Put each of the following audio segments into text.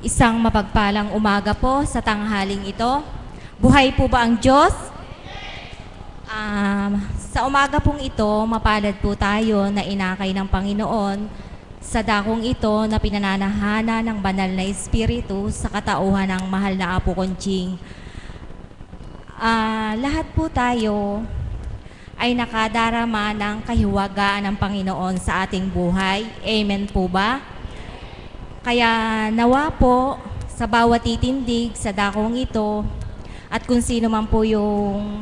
Isang mapagpalang umaga po sa tanghaling ito. Buhay po ba ang Diyos? Sa umaga pong ito, mapalad po tayo na inakay ng Panginoon sa dakong ito na pinananahana ng banal na Espiritu sa katauhan ng mahal na Apo Conching. Lahat po tayo ay nakadarama ng kahiwagaan ng Panginoon sa ating buhay. Amen po ba? Kaya nawa po sa bawat titindig sa dakong ito at kung sino man po yung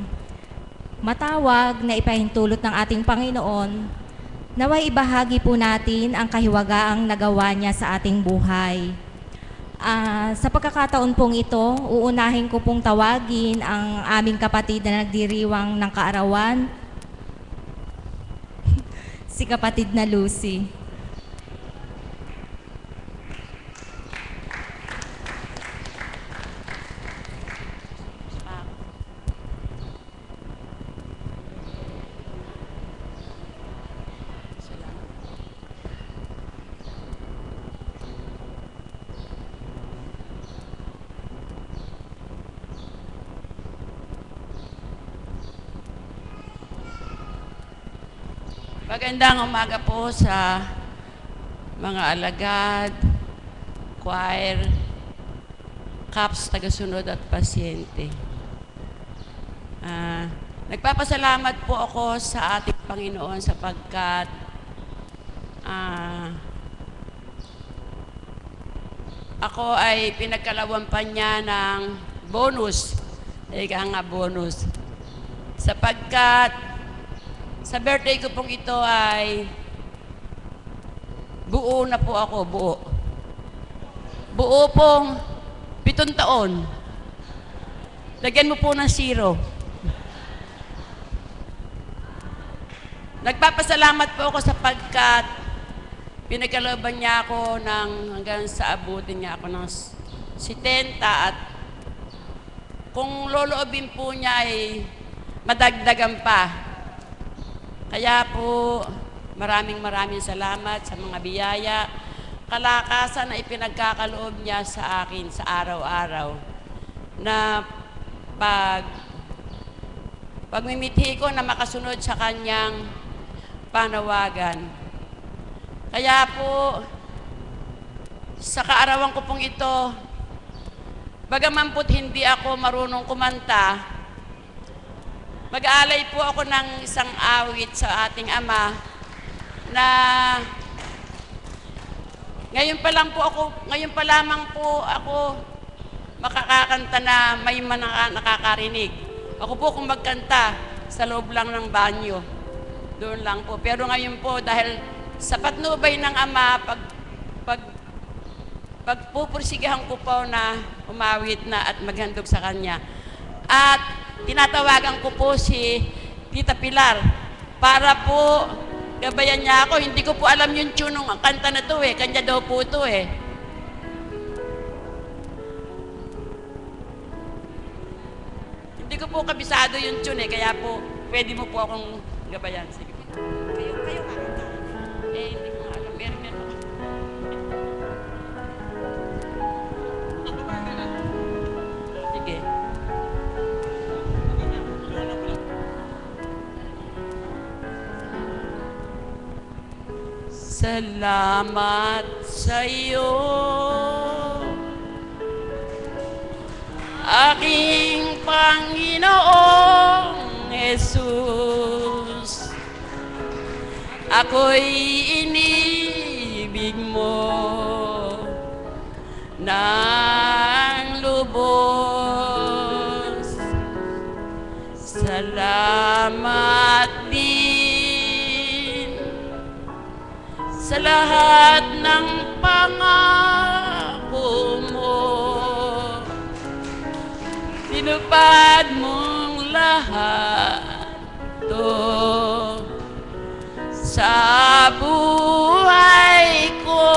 matawag na ipahintulot ng ating Panginoon, naway ibahagi po natin ang kahiwagaang nagawa niya sa ating buhay. Sa pagkakataon pong ito, uunahin ko pong tawagin ang aming kapatid na nagdiriwang ng kaarawan, si kapatid na Lucy. Magandang umaga po sa mga alagad, choir, CAPS, tagasunod at pasyente. Nagpapasalamat po ako sa ating Panginoon sapagkat ako ay pinagkalawampan niya ng bonus. Ika nga bonus. Sapagkat sa birthday ko pong ito ay buo na po ako, buo. Buo pong 7 taon. Lagyan mo po ng 0. Nagpapasalamat po ako sapagkat pinagkalooban niya ako ng hanggang sa abutin niya ako ng 70 at kung loloobin po niya ay madagdagan pa. Kaya po, maraming salamat sa mga biyaya, kalakasan na ipinagkakaloob niya sa akin sa araw-araw. Na pagmimithi ko na makasunod sa kanyang panawagan. Kaya po, sa kaarawan ko pong ito, bagaman po't hindi ako marunong kumanta, mag-aalay po ako ng isang awit sa ating Ama na ngayon pa lamang po ako makakakanta na may nakakarinig. Ako po kung magkanta sa loob lang ng banyo. Doon lang po. Pero ngayon po dahil sa patnubay ng Ama, pagpupursigahan ko po na umawit na at maghandog sa Kanya. At tinatawagan ko po si Tita Pilar para po gabayan niya ako. Hindi ko po alam yung tune ng kanta na to eh. Kanya daw po to eh. Hindi ko po kabisado yung tune eh. Kaya po, pwede mo po akong gabayan. Sige po. Kayo kakanta. Hindi ko alam. Meron ako. Sige. Salamat sa iyo, aking Panginoong Jesus. Ako'y inibig mo ng lubos. Salamat din sa lahat ng pangako mo. Tinupad mong lahat to sa buhay ko.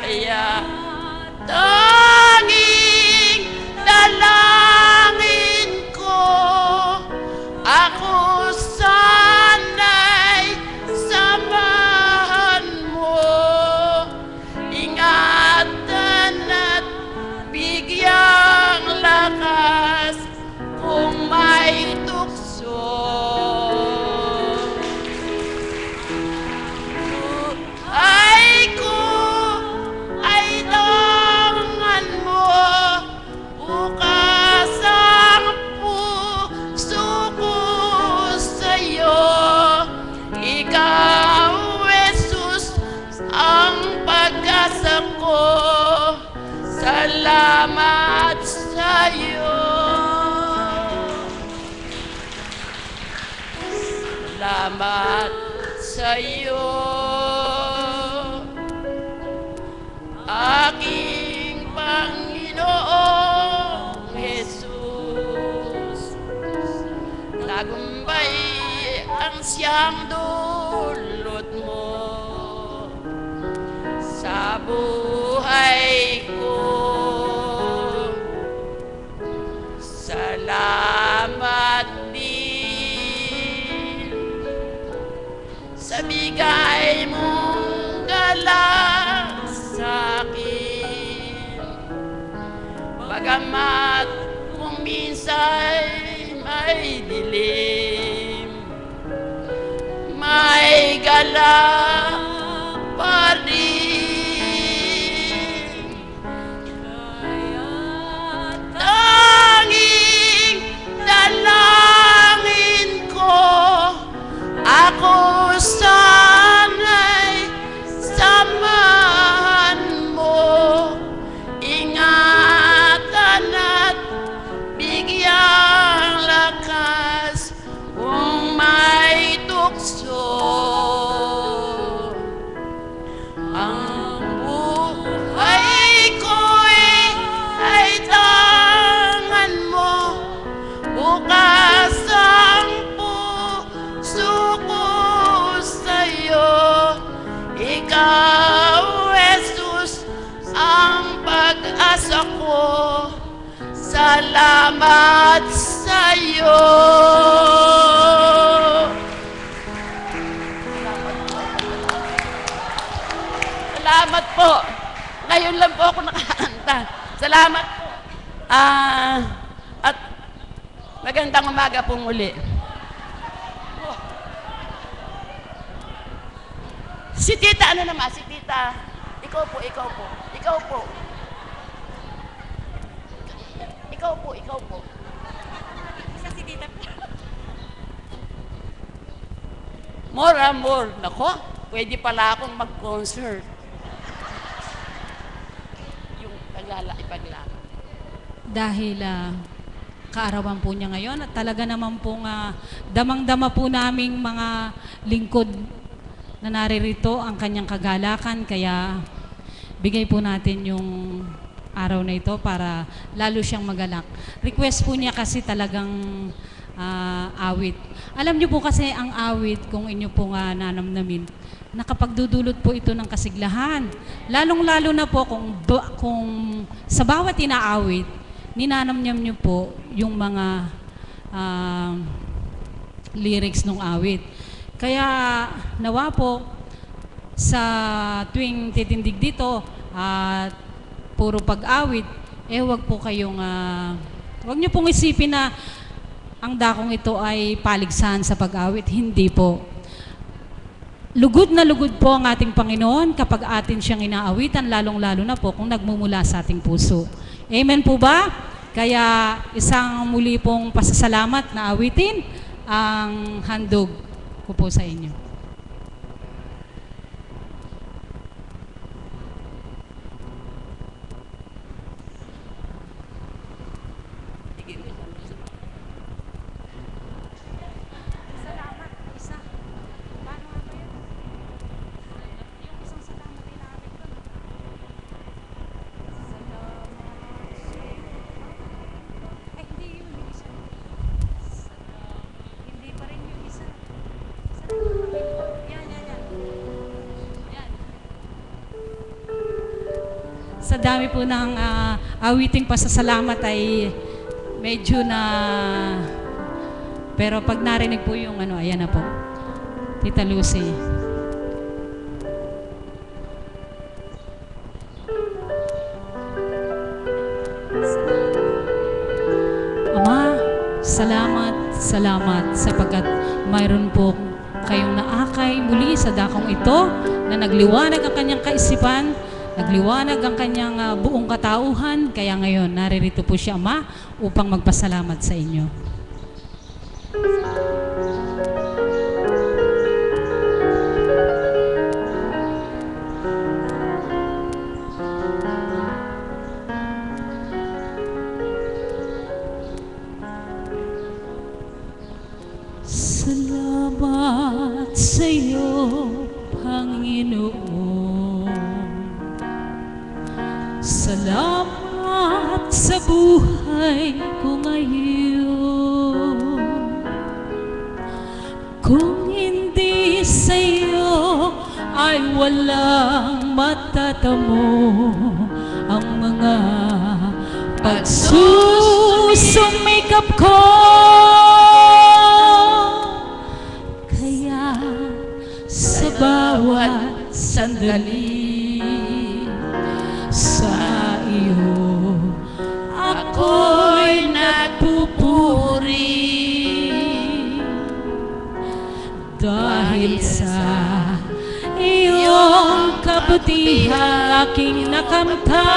Kaya tanging dalangin ko, ako sana'y samahan mo. salamat sa'yo. Salamat sa'yo, aking Panginoong Jesus. Tagumpay ang siyang dulot mo sa buhay ko. Salamat din sa bigay mong galang sa'kin. Bagamat kung minsan may dilim, may galang pa rin. Tanging dalangin ko, ako sana'y samahan mo, ingatan at bigyang lakas kung may tukso. Ang buhay ko'y ay tangan mo, bukas ang puso ko sa'yo. Ikaw, Jesus, ang pag-asa ko. Salamat sa'yo. Salamat po. Ngayon lang po ako nakakanta. Salamat po. At magandang umaga po muli. Si Tita, ano naman? Si Tita, ikaw po. Ikaw po. Isa si Tita. More. Nako, pwede pala akong mag-concert. Yung ipaglala. Dahil kaarawan po niya ngayon at talaga naman pong damang-dama po naming mga lingkod na naririto ang kanyang kagalakan, kaya bigay po natin yung araw na ito para lalo siyang magalak. Request po niya kasi talagang awit. Alam niyo po kasi ang awit, kung inyo po nanamnamin, nakapagdudulot po ito ng kasiglahan. Lalong-lalo na po kung sa bawat inaawit, ninanamnam niyo po yung mga lyrics ng awit. Kaya nawa po sa tuwing titindig dito at puro pag-awit, wag po kayong wag niyo pong isipin na ang dakong ito ay paligsahan sa pag-awit. Hindi po. Lugod na lugod po ang ating Panginoon kapag atin siyang inaawitan, lalong-lalo na po kung nagmumula sa ating puso. Amen po ba? Kaya isang muli pong pasasalamat na awitin ang handog ko po sa inyo. Sa dami po ng awiting pasasalamat ay medyo na, pero pag narinig po yung ayan na po, Tita Lucy. Ama, salamat sapagkat mayroon po kayong naakay muli sa dakong ito na nagliwanag ang kanyang kaisipan, nagliwanag ang kanyang buong katauhan, kaya ngayon naririto po siya, Ama, upang magpasalamat sa inyo. Panginoon. Salamat sa buhay ko ngayon. Kung hindi sa'yo ay walang matatamo ang mga pagsusumikap ko. Kaya sa bawat sandali sa iyo ako'y nagpupuri. Dahil sa iyong kabutihan aking nakamta,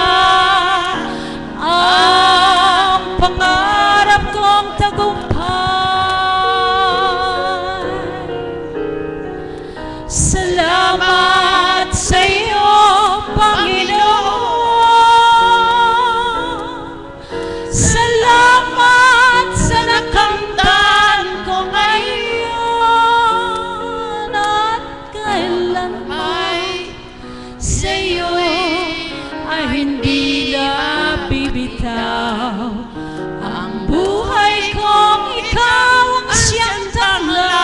ang pangarap kong tagumpay. Salamat sa iyo, Panginoon. Salamat sa nakamtan ko ngayon at kailanman sa iyo ay hindi na bibitaw ang buhay kong ikaw ang siyang tanglaw.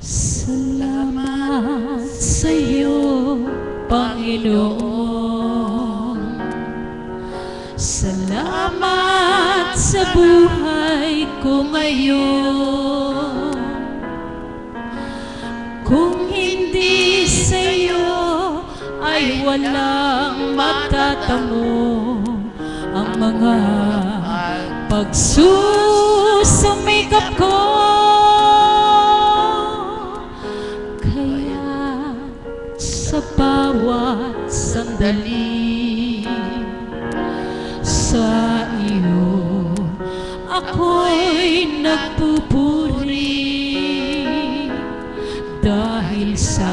Salamat sa iyo, Panginoon. Salamat sa buhay ko ngayon. Kung hindi sa iyo ay walang matatamo ang mga pagsusumikap ko. Kaya sa bawat sandali sa iyo ako'y nagpupuri. Dahil sa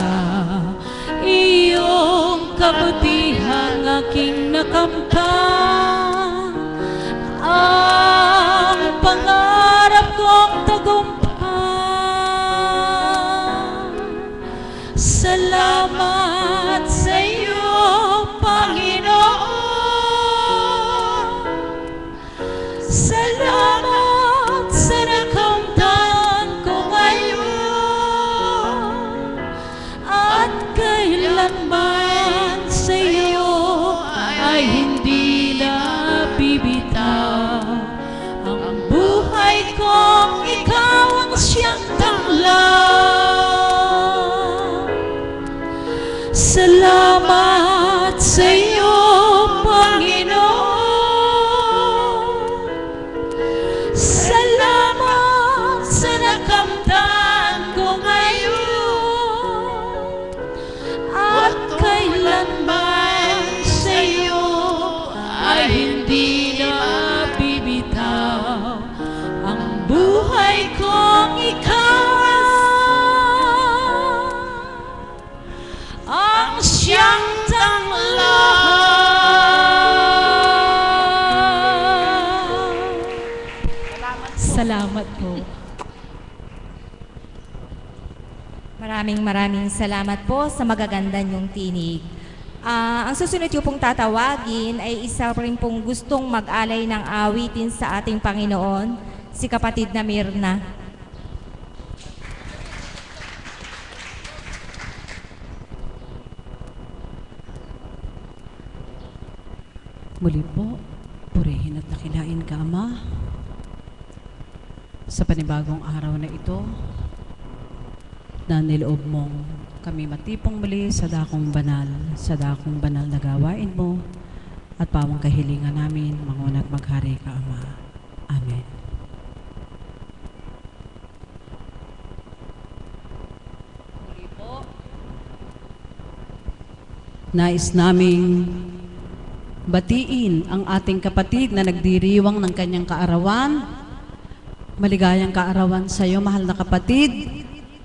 iyong kabutihan aking nakamtan, ang pangarap kong tagumpay. Salamat sa iyo, Panginoon. Salamat sa nakamtan ko ngayon at kailanman sa iyo ay hindi na bibitaw ang buhay kong ikaw ang siyang tanglaw. Salamat sa iyo, Panginoon. Salamat sa nakamtan ko ngayon at kailanman sa iyo ay hindi na bibitaw ang buhay kong ikaw ang siyang tanglaw. Salamat po. Maraming salamat po sa magaganda niyong tinig. Ang susunod yung pong tatawagin ay isa rin pong gustong mag-alay ng awitin sa ating Panginoon, si kapatid na Mirna. Muli po, purihin at dakilain ka, Ama, sa panibagong araw na ito na niloob mong kami matipong muli sa dakong banal na gawain mo at pawang kahilingan namin, manguna't maghari ka, Ama. Amen. Muli po, nais naming batiin ang ating kapatid na nagdiriwang ng kanyang kaarawan. Maligayang kaarawan sa iyo, mahal na kapatid.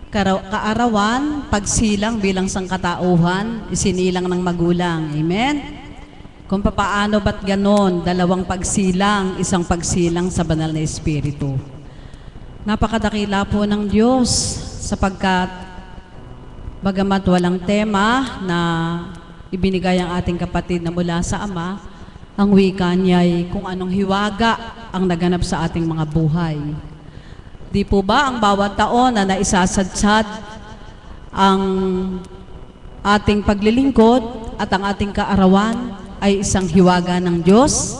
Kaarawan pagsilang bilang sangkatauhan, isinilang ng magulang. Amen? Kung papaano ba't ganon, dalawang pagsilang, isang pagsilang sa banal na Espiritu. Napakadakila po ng Diyos sapagkat bagamat walang tema na ibinigay ang ating kapatid na mula sa Ama, ang wika niya ay kung anong hiwaga ang naganap sa ating mga buhay. Di po ba ang bawat taon na naisasadsad ang ating paglilingkod at ang ating kaarawan ay isang hiwaga ng Diyos?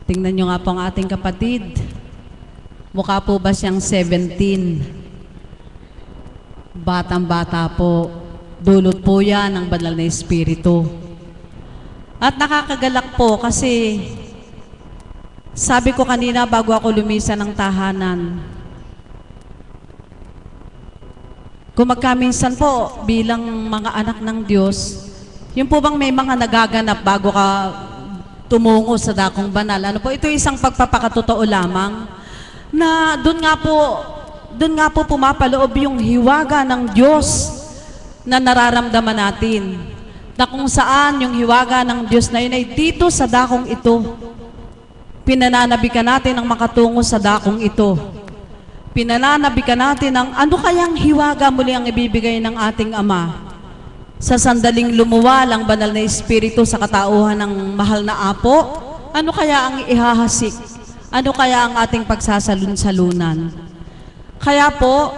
Tingnan nyo nga po ang ating kapatid. Mukha po ba siyang 17? Batang-bata po. Dulot po yan ng banal na Espiritu. At nakakagalak po kasi sabi ko kanina bago ako lumisan ng tahanan, kung magkaminsan po bilang mga anak ng Diyos, yun po bang may mga nagaganap bago ka tumungo sa dakong banal? Ano po, ito isang pagpapakatotoo lamang na doon nga po pumapaloob yung hiwaga ng Diyos na nararamdaman natin. Na kung saan yung hiwaga ng Diyos na yun ay dito sa dakong ito. Pinananabikan natin ang makatungo sa dakong ito. Pinananabikan natin ang ano kayang hiwaga muli ang ibibigay ng ating Ama. Sa sandaling lumuwal ang banal na Espiritu sa katauhan ng mahal na Apo, ano kaya ang ihahasik? Ano kaya ang ating pagsasalun-salunan? Kaya po,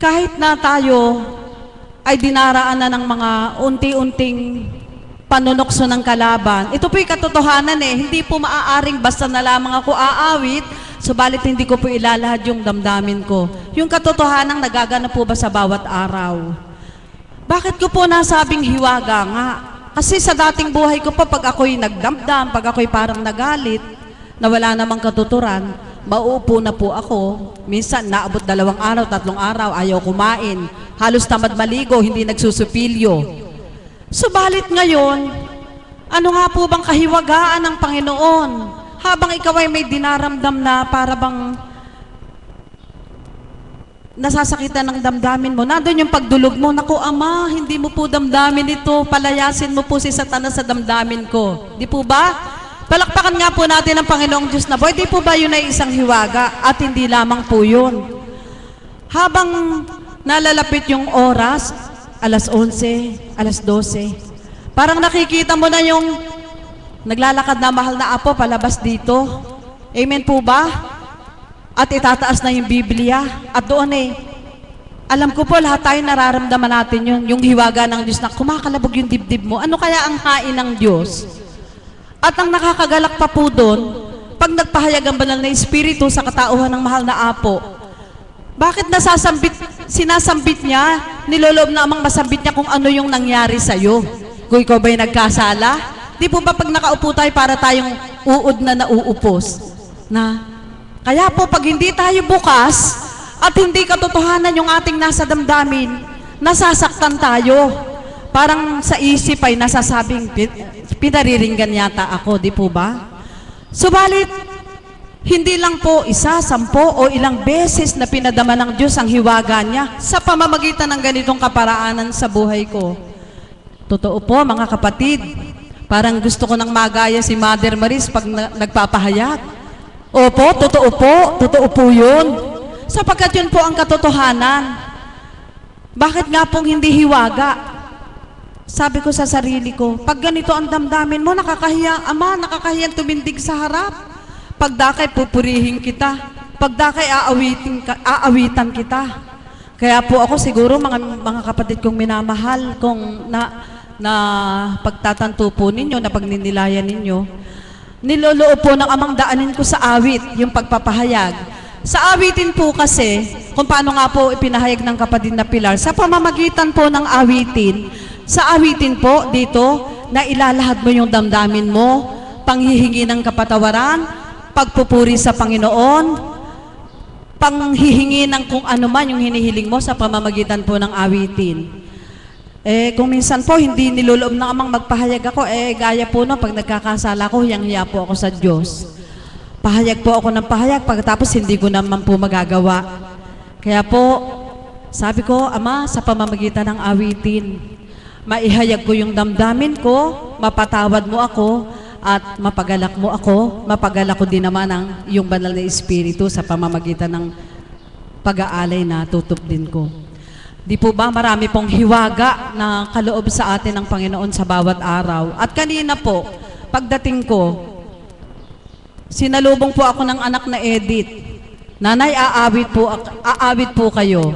kahit na tayo ay dinaraan na ng mga unti-unting panunokso ng kalaban. Ito po'y katotohanan Hindi po maaaring basta na lamang ako aawit, subalit hindi ko po ilalahad yung damdamin ko. Yung katotohanan nagaganap po ba sa bawat araw? Bakit ko po nasabing hiwaga nga? Kasi sa dating buhay ko po, pag ako'y nagdamdam, pag ako'y parang nagalit, na wala namang katuturan, mauupo na po ako. Minsan, naabot 2 araw, 3 araw, ayaw kumain. Halos tamad maligo, hindi nagsusupilyo. Subalit ngayon, ano nga po bang kahiwagaan ng Panginoon? Habang ikaw ay may dinaramdam na para bang nasasakitan ng damdamin mo, nandun yung pagdulog mo, naku Ama, hindi mo po damdamin ito, palayasin mo po si Satanas sa damdamin ko. Di po ba? Palakpakan nga po natin ang Panginoong Diyos na boy, di po ba yun ay isang hiwaga? At hindi lamang po yun. Habang nalalapit yung oras, alas 11, alas 12, parang nakikita mo na yung naglalakad na mahal na Apo palabas dito. Amen po ba? At itataas na yung Biblia. At doon alam ko po lahat tayo nararamdaman natin yun, yung hiwaga ng Diyos na kumakalabog yung dibdib mo. Ano kaya ang hain ng Diyos? At ang nakakagalak pa po doon, pag nagpahayag ang banal na Espiritu sa katauhan ng mahal na Apo, bakit sinasambit niya, niloloob na amang masambit niya kung ano yung nangyari sa'yo? Kung ikaw ba'y nagkasala? Di po ba pag nakaupo tayo para tayong uod na nauupos? Kaya po pag hindi tayo bukas at hindi katotohanan yung ating nasa damdamin, nasasaktan tayo. Parang sa isip ay nasasabing, pinariringgan yata ako, di po ba? Subalit, hindi lang po 1, 10 o ilang beses na pinadama ng Diyos ang hiwaga niya sa pamamagitan ng ganitong kaparaanan sa buhay ko. Totoo po mga kapatid, parang gusto ko nang magaya si Mother Maris pag nagpapahayag. Opo, totoo po yun. Sapagkat yun po ang katotohanan. Bakit nga pong hindi hiwaga? Sabi ko sa sarili ko, pag ganito ang damdamin mo, nakakahiya, Ama, nakakahiya tumindig sa harap. Pagdakay, pupurihin kita. Pagdakay, aawitan kita. Kaya po ako siguro, mga kapatid kong minamahal, kung na pagtatanto po ninyo, na pagninilayan ninyo, niloloob po ng amang daanin ko sa awit, yung pagpapahayag. Sa awitin po kasi, kung paano nga po ipinahayag ng kapatid na Pilar, sa pamamagitan po ng awitin, sa awitin po dito, na ilalahad mo yung damdamin mo, panghihingi ng kapatawaran, pagpupuri sa Panginoon, panghihingi ng kung ano man yung hinihiling mo sa pamamagitan po ng awitin. Kung minsan po hindi niloloob ng amang magpahayag ako, gaya po no, pag nagkakasala ko, hiyang-hiya po ako sa Diyos. Pahayag po ako ng pahayag, pagkatapos hindi ko naman po magagawa. Kaya po, sabi ko, Ama, sa pamamagitan ng awitin, maihayag ko yung damdamin ko, mapatawad mo ako, at mapagalak mo ako, mapagalak ko din naman ang iyong banal na Espiritu sa pamamagitan ng pag-aalay na tutupdin ko. Di po ba marami pong hiwaga na kaloob sa atin ng Panginoon sa bawat araw? At kanina po, pagdating ko, sinalubong po ako ng anak na Edith. Nanay, aawit po kayo.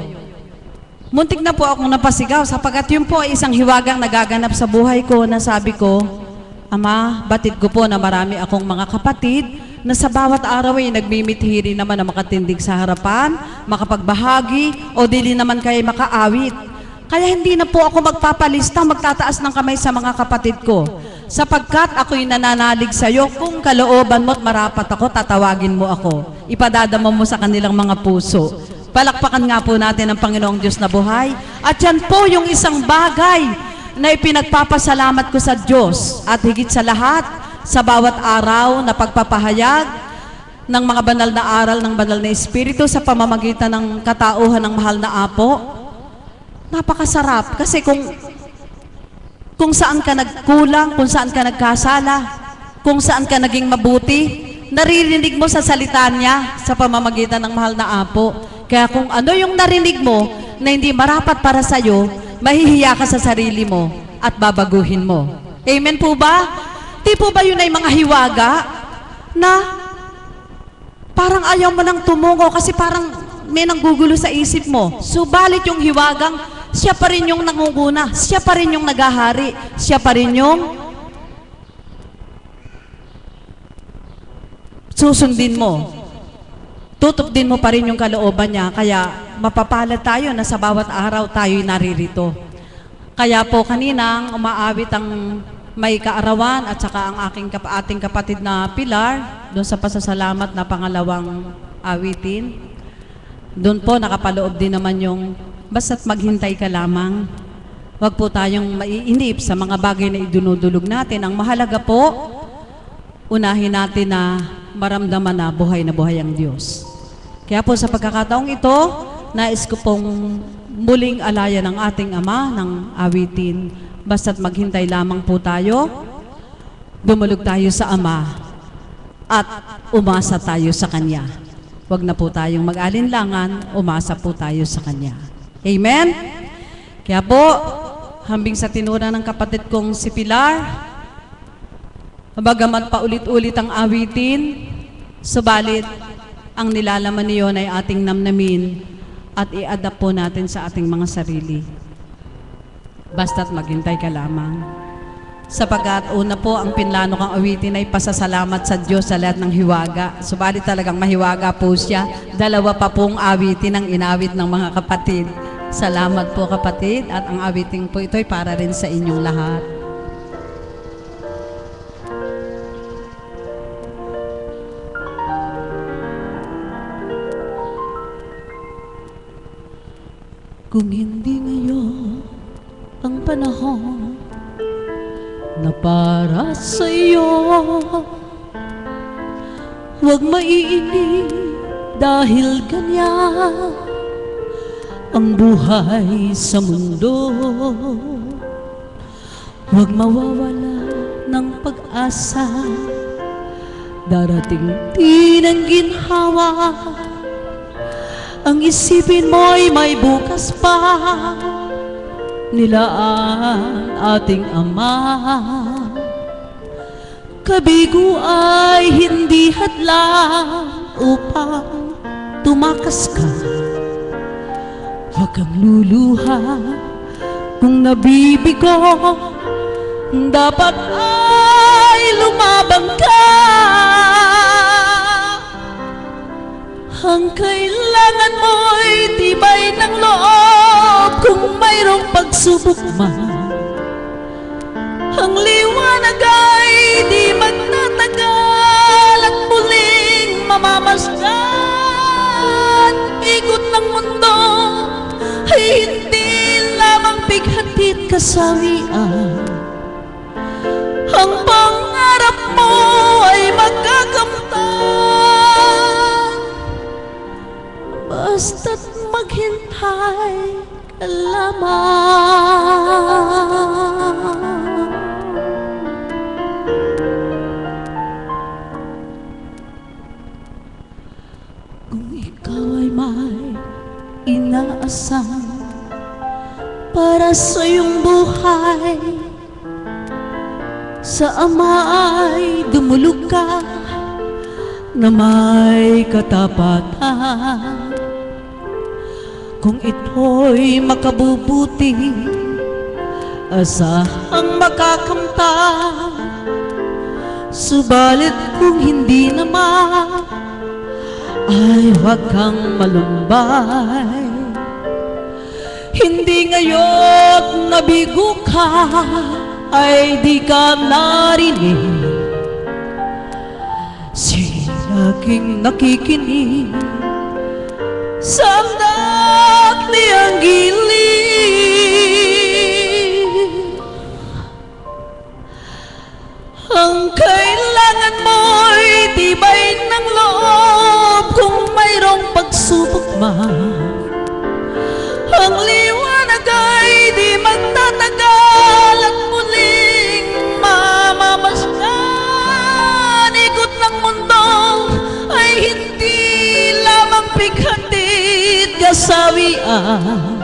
Muntik na po akong napasigaw sapagkat yun po ay isang hiwagang nagaganap sa buhay ko na sabi ko, Ama, batid ko po na marami akong mga kapatid na sa bawat araw ay nagmimithiri naman na makatindig sa harapan, makapagbahagi, o dili naman kayo makaawit. Kaya hindi na po ako magpapalista, magtataas ng kamay sa mga kapatid ko. Sapagkat ako'y nananalig sa iyo, kung kalooban mo at marapat ako, tatawagin mo ako. Ipadadama mo sa kanilang mga puso. Palakpakan nga po natin ang Panginoong Diyos na buhay. At yan po yung isang bagay na ipinagpapasalamat ko sa Diyos at higit sa lahat, sa bawat araw na pagpapahayag ng mga banal na aral ng banal na Espiritu sa pamamagitan ng katauhan ng mahal na Apo. Napakasarap kasi kung saan ka nagkulang, kung saan ka nagkasala, kung saan ka naging mabuti, naririnig mo sa salita niya sa pamamagitan ng mahal na Apo. Kaya kung ano yung narinig mo na hindi marapat para sa'yo, mahihiya ka sa sarili mo at babaguhin mo. Amen po ba? Di po ba yun ay mga hiwaga na parang ayaw mo nang tumungo kasi parang may nanggugulo sa isip mo. Subalit yung hiwagang, siya pa rin yung nangunguna, siya pa rin yung nagahari, siya pa rin yung susundin mo. Tutupdin mo pa rin yung kalooban niya, kaya mapapalad tayo na sa bawat araw tayo'y naririto. Kaya po kaninang umaawit ang may kaarawan at saka ang ating kapatid na Pilar, doon sa pasasalamat na pangalawang awitin. Doon po nakapaloob din naman yung basta't maghintay ka lamang. Huwag po tayong maiinip sa mga bagay na idunudulog natin. Ang mahalaga po, unahin natin na maramdaman na buhay ang Diyos. Kaya po sa pagkakataong ito, nais ko pong muling alaya ng ating Ama ng awitin. Basta't maghintay lamang po tayo, dumulog tayo sa Ama, at umasa tayo sa Kanya. Huwag na po tayong mag-alinlangan, umasa po tayo sa Kanya. Amen? Kaya po, hambing sa tinura ng kapatid kong si Pilar, bagamat paulit-ulit ang awitin, subalit ang nilalaman niyon ay ating namnamin at i-adapt po natin sa ating mga sarili. Basta't maghintay ka lamang. Sapagkat una po, ang pinlano kang awitin ay pasasalamat sa Diyos sa lahat ng hiwaga. Subalit talagang mahiwaga po siya. Dalawa pa pong awitin ang inawit ng mga kapatid. Salamat po kapatid, at ang awitin po ito ay para rin sa inyong lahat. Kung hindi ngayon ang panahon na para sa iyo, huwag maiinip dahil ganyan ang buhay sa mundo. Huwag mawawala ng pag-asa, darating din ang ginhawa. Ang isipin mo'y may bukas pa, nilaan ating Ama. Kabigo ay hindi hadlang upang tumakas ka. Huwag kang luluha kung nabibigo, dapat ay lumabang ka. Ang kailangan mo'y tibay ng loob kung mayroong pagsubok man. Ang liwanag ay di magtatagal at muling mamamasdan. Ikot ng mundo ay hindi lamang bighatid kasawian. Ang pangarap mo ay magagamtan, basta't maghintay na sa iyong buhay, sa Ama ay dumulog ka na may katapatan. Kung ito'y makabubuti, asahang makakamtan. Subalit kung hindi naman, ay huwag kang malumbay. Hindi ngayon nabigo ka, ay di ka narinig. Sila'king nakikinig sa amdat niyang gilid. Ang kailangan mo'y tibay ng loob kung mayroong pagsubok man. Ang liwanag ay di magtatagal at muling mamamasdan. Ikot ng mundo ay hindi lamang pighatid kasawian.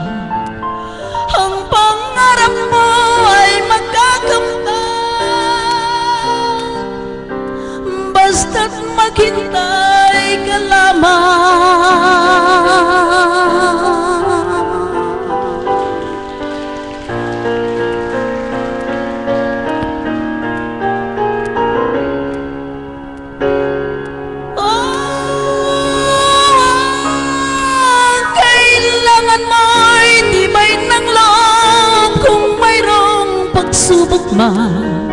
Ang pangarap mo ay magkakamtan, basta't maghintay ka lamang. Subok man,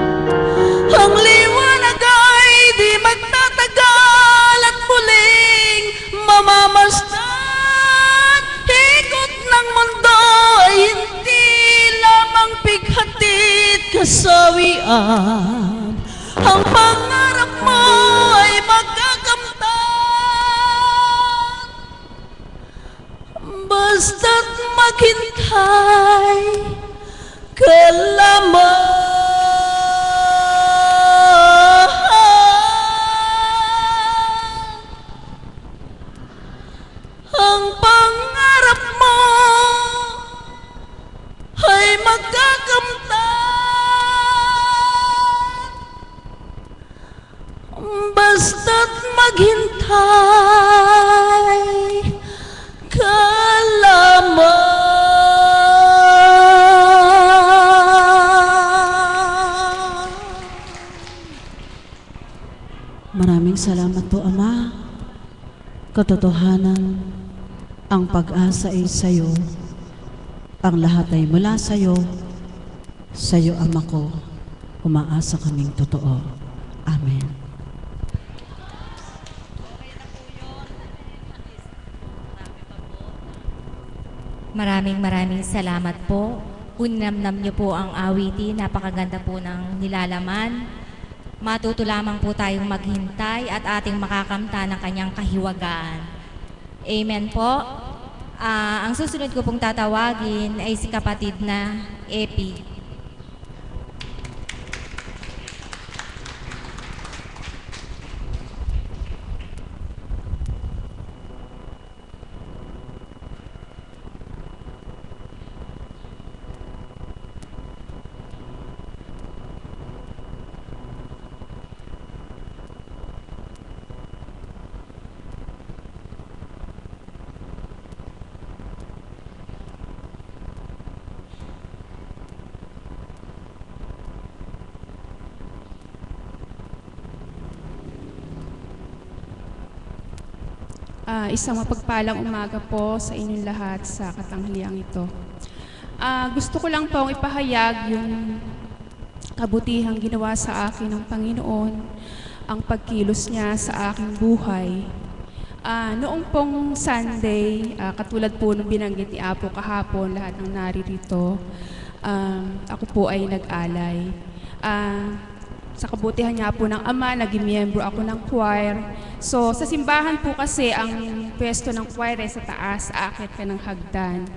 ang liwanag ay di magtatagal at muling mamamasdan. Ikot ng mundo ay hindi lamang pighatid kasawian. Ang pangarap mo ay magkakamtan, basta't maghintay ka lamang. Ang pangarap mo ay magkakamtan, basta't maghintay ka lamang. Maraming salamat po, Ama. Katotohanan, ang pag-asa ay sa'yo. Ang lahat ay mula sa'yo. Sa'yo, Ama ko, umaasa kaming totoo. Amen. Maraming salamat po. Uninamnam niyo po ang awitin. Napakaganda po ng nilalaman. Matuto lamang po tayong maghintay at ating makakamta ng kanyang kahiwagaan. Amen po. Ang susunod ko pong tatawagin ay si kapatid na Epi. Isang mapagpalang umaga po sa inyong lahat sa katanghaliang ito. Gusto ko lang pong ipahayag yung kabutihang ginawa sa akin ng Panginoon, ang pagkilos niya sa aking buhay. Noong pong Sunday, katulad po nung binanggit ni Apo kahapon, lahat ng naririto, ako po ay nag-alay. Sa kabutihan niya po ng Ama, naging miyembro ako ng choir. So, sa simbahan po kasi, ang pwesto ng choir ay sa taas, aakyat ka ng hagdan.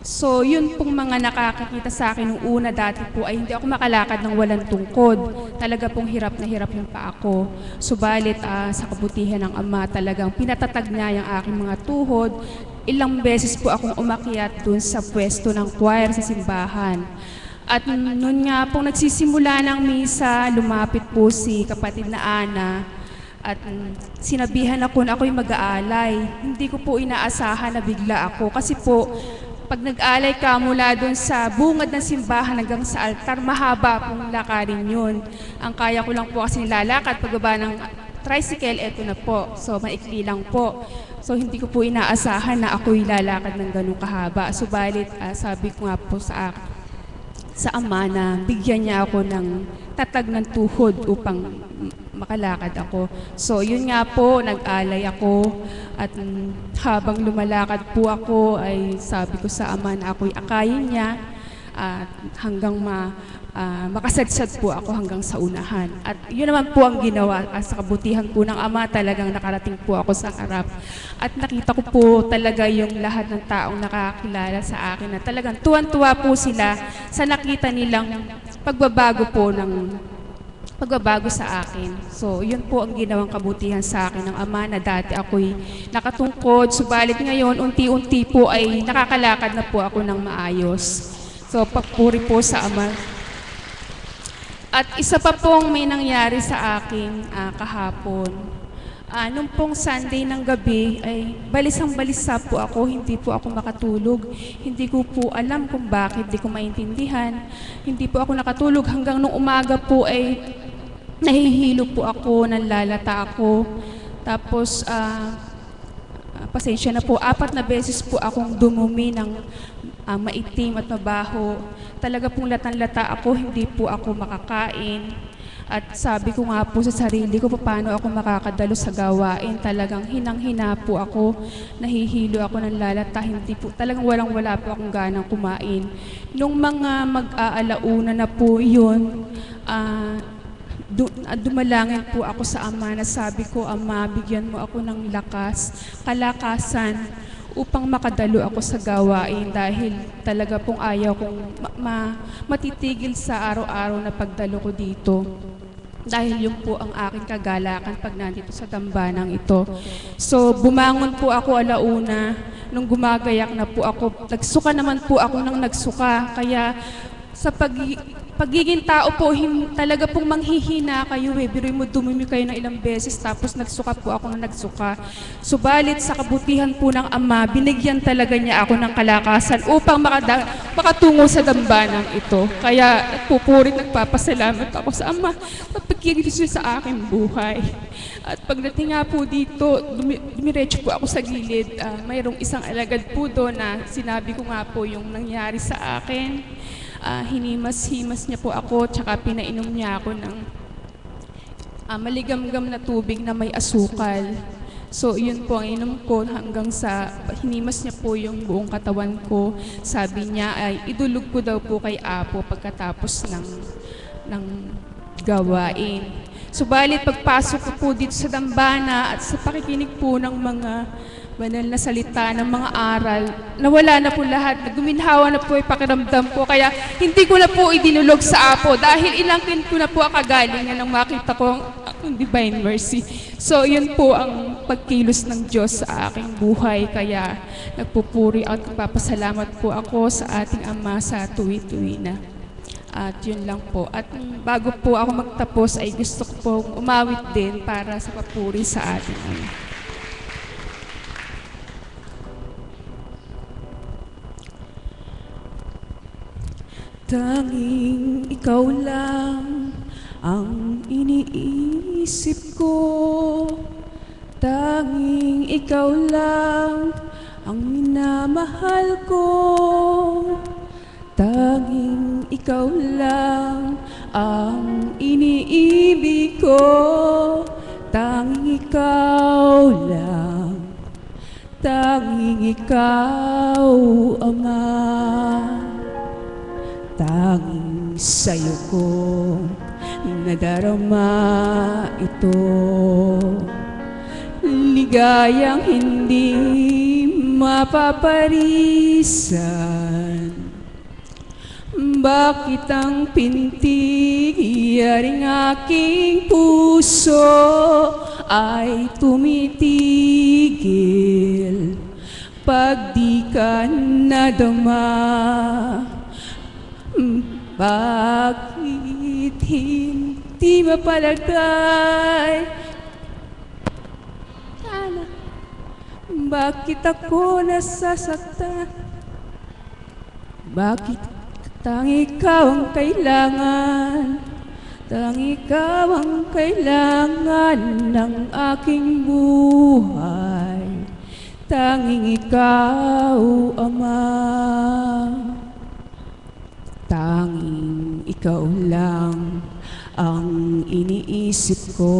So, yun pong mga nakakakita sa akin nung una dati po ay hindi ako makalakad ng walang tungkod. Talaga pong hirap na hirap yung paa ko. Subalit, sa kabutihan ng Ama, talagang pinatatag niya yung aking mga tuhod. ilang beses po akong umakyat dun sa pwesto ng choir sa simbahan. At noon nga pong nagsisimula ng misa, lumapit po si kapatid na Ana at sinabihan ako na ako'y mag-aalay. Hindi ko po inaasahan na bigla ako kasi po pag nag-alay ka mula doon sa bungad ng simbahan hanggang sa altar, mahaba pong lakarin yun. Ang kaya ko lang po kasi nilalakad pagbaba ng tricycle, eto na po. So maikli lang po. So hindi ko po inaasahan na ako'y lalakad ng ganun kahaba. Subalit sabi ko nga po sa ama na bigyan niya ako ng tatag ng tuhod upang makalakad ako. So yun nga po, nag-alay ako at habang lumalakad po ako ay sabi ko sa ama na ako'y akayin niya at hanggang makasadsad po ako hanggang sa unahan. At yun naman po ang ginawa. Sa kabutihan po ng ama, talagang nakarating po ako sa harap. At nakita ko po talaga yung lahat ng taong nakakilala sa akin na talagang tuwan-tuwa po sila sa nakita nilang pagbabago sa akin. So, yun po ang ginawang kabutihan sa akin ng ama na dati ako'y nakatungkod. Subalit ngayon, unti-unti po ay nakakalakad na po ako ng maayos. So, papuri po sa ama. At isa pa pong may nangyari sa akin kahapon. Nung pong Sunday ng gabi ay balisang-balisa po ako, hindi po ako makatulog. Hindi ko po alam kung bakit, hindi ko maintindihan. Hindi po ako nakatulog hanggang nung umaga po ay nahihilo po ako, nanlalata ako. Tapos, pasensya na po, 4 na beses po akong dumumi ng maitim at mabaho. Talaga pong latan-lata ako, hindi po ako makakain. At sabi ko nga po sa sarili ko, paano ako makakadalo sa gawain. Talagang hinang-hina po ako, nahihilo ako ng lalata, hindi po, talagang walang-wala po akong ganang kumain. Nung mga mag-aalauna na po yun, dumalangin po ako sa ama na sabi ko, Ama, bigyan mo ako ng lakas, kalakasan, upang makadalo ako sa gawain dahil talaga pong ayaw kong matitigil sa araw-araw na pagdalo ko dito. Dahil yun po ang aking kagalakan pag nandito sa dambanang ito. So bumangon po ako alauna, nung gumagayak na po ako, nagsuka naman po ako ng nagsuka. Kaya sa pagiging tao po, talaga pong manghihina kayo Biruin mo, dumumi kayo ng ilang beses tapos nagsuka po ako ng nagsuka. Subalit sa kabutihan po ng ama, binigyan talaga niya ako ng kalakasan upang makatungo sa dambanang ito. Kaya nagpapasalamat ako sa ama sa pagkikilos niya sa aking buhay. At pagdating nga po dito, dumiretso po ako sa gilid. Mayroong isang alagad po doon na sinabi ko nga po yung nangyari sa akin. Hinimas-himas niya po ako, tsaka pinainom niya ako ng maligamgam na tubig na may asukal. So, yun po ang inom ko hanggang sa hinimas niya po yung buong katawan ko. Sabi niya ay idulog ko daw po kay Apo pagkatapos ng gawain. Subalit pagpasok ko po dito sa dambana at sa pakikinig po ng mga banal na salita ng mga aral, nawala na po lahat, naguminhawa na po yung pakiramdam ko, kaya hindi ko na po idinulog sa Apo dahil ilangkin ko na po ang kagalingan nang makita ko ang divine mercy. So yun po ang pagkilos ng Diyos sa aking buhay, kaya nagpupuri at nagpapasalamat po ako sa ating Ama sa tuwi-tuwi na. At yun lang po. At bago po ako magtapos ay gusto ko pong umawit din para sa papuri sa ating Ama. Tanging ikaw lang ang iniisip ko. Tanging ikaw lang ang minamahal ko. Tanging ikaw lang ang iniibig ko. Tanging ikaw lang. Tanging ikaw, Ama. Tanging sa'yo ko nadarama ito. Ligayang hindi mapaparisan. Bakit ang pintig yaring aking puso ay tumitigil? pag di ka nadama. Bakit hindi mapalagay? Sana, bakit ako nasasaktan? Bakit tanging ikaw ang kailangan? Tanging ikaw ang kailangan ng aking buhay. Tanging ikaw, Ama. Tanging ikaw lang ang iniisip ko.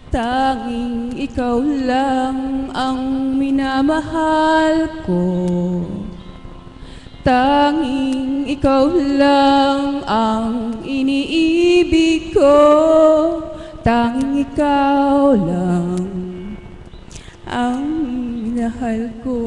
Tanging ikaw lang ang minamahal ko. Tanging ikaw lang ang iniibig ko. Tanging ikaw lang ang minahal ko.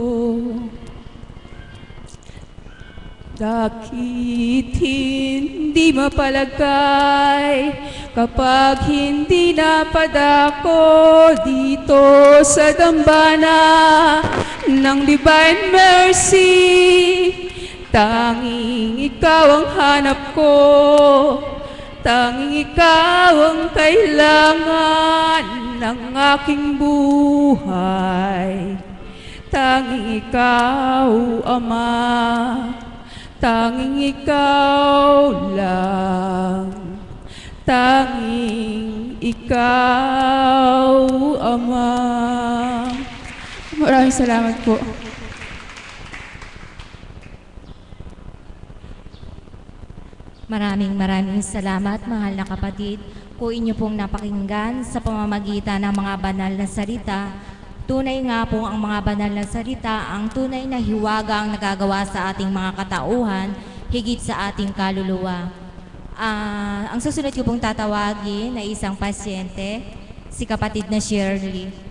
Bakit hindi mapalagay kapag hindi napadako dito sa dambana ng Divine Mercy? Tanging ikaw ang hanap ko, tanging ikaw ang kailangan ng aking buhay. Tanging ikaw, Ama. Tanging ikaw lang, tanging ikaw, Ama. Maraming salamat po. Maraming salamat, mahal na kapatid. Kung inyo pong napakinggan sa pamamagitan ng mga banal na salita, tunay nga po ang mga banal na salita, ang tunay na hiwaga ang nagagawa sa ating mga katauhan, higit sa ating kaluluwa. Ang susunod ko pong tatawagin ay isang pasyente, si kapatid na Shirley.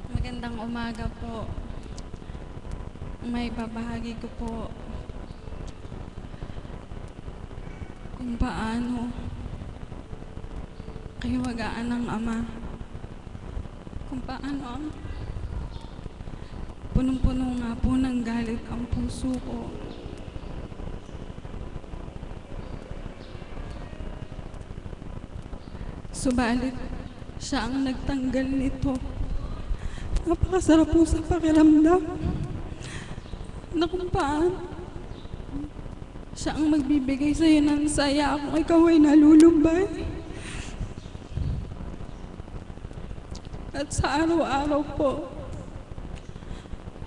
Magandang umaga po. May babahagi ko po kung paano kahiwagaan ng Ama. Kung paano ang punong-puno nga po ng galit ang puso ko. Subalit, siya ang nagtanggal nito. Napakasarap po sa pakiramdam na kung paano siya ang magbibigay sa iyo ng saya kung ikaw ay nalulumbay. At sa araw-araw po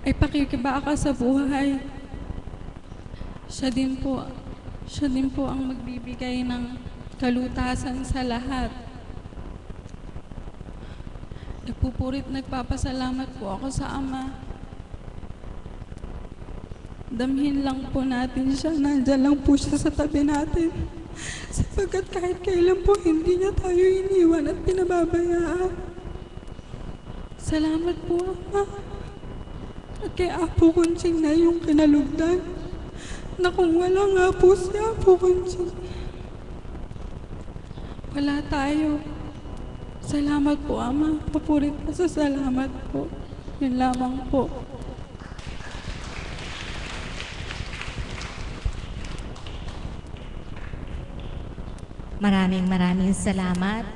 ay pakikibaka sa buhay. Siya din po ang magbibigay ng kalutasan sa lahat. Nagpupurit, nagpapasalamat po ako sa Ama. Damhin lang po natin siya, nandyan lang po siya sa tabi natin. Sapagkat kahit kailan po, hindi niya tayo iniwan at pinababayaan. Salamat po, Ama. At kay Apo Kunching na yung kinalugdan, na kung wala nga po si Apo Kunching, wala tayo. Salamat po, Ama. Papurit pa sa salamat po. Yun lamang po. Maraming salamat.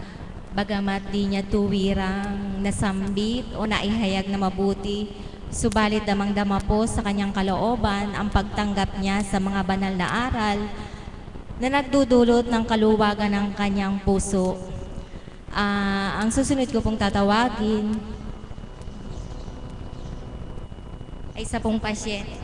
Bagamat di niya tuwirang nasambit o naihayag na mabuti, subalit damang-dama po sa kanyang kalooban ang pagtanggap niya sa mga banal na aral na nagdudulot ng kaluwagan ng kanyang puso. Ang susunod ko pong tatawagin ay isa pong pasyente.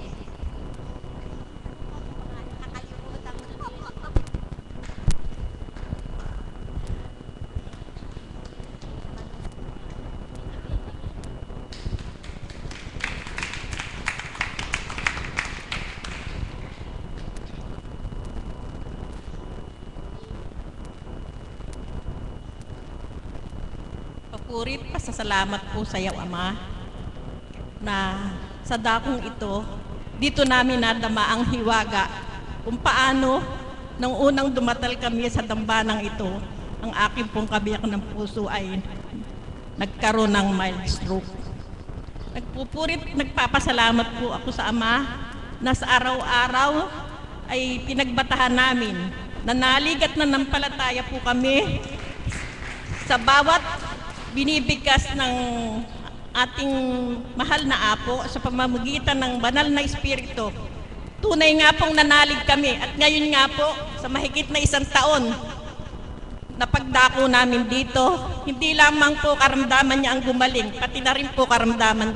Purit, pasasalamat po sa iyo, Ama, na sa dakong ito, dito namin nadama ang hiwaga kung paano nung unang dumatal kami sa dambanang ito, ang aking pong kabiyak ng puso ay nagkaroon ng mild stroke. Nagpupurit, nagpapasalamat po ako sa Ama na sa araw-araw ay pinagbatahan namin. Nanaligat na nampalataya po kami sa bawat binibigkas ng ating mahal na Apo sa pamamagitan ng banal na Espiritu. Tunay nga pong nanalig kami at ngayon nga po sa mahigit na 1 taon na pagdako namin dito, hindi lamang po karamdaman niya ang gumaling, pati na rin po karamdaman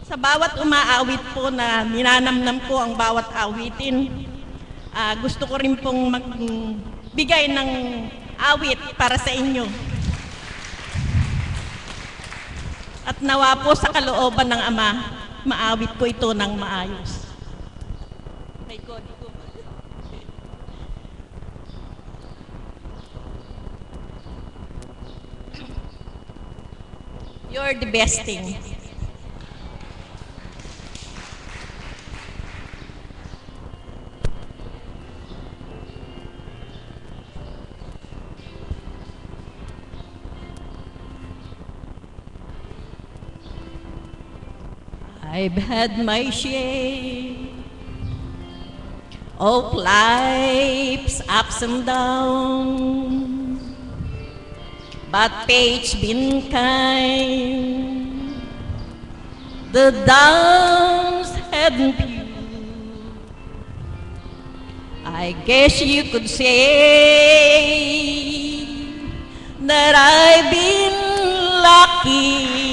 sa bawat umaawit po na ninanamnam ko ang bawat awitin. Gusto ko rin pong magbigay ng awit para sa inyo. At nawa po sa kalooban ng Ama, maawit ko ito ng maayos. My God. You're the best thing. I've had my share of life's ups and downs, but fate's been kind. The downs have been few. I guess you could say that I've been lucky.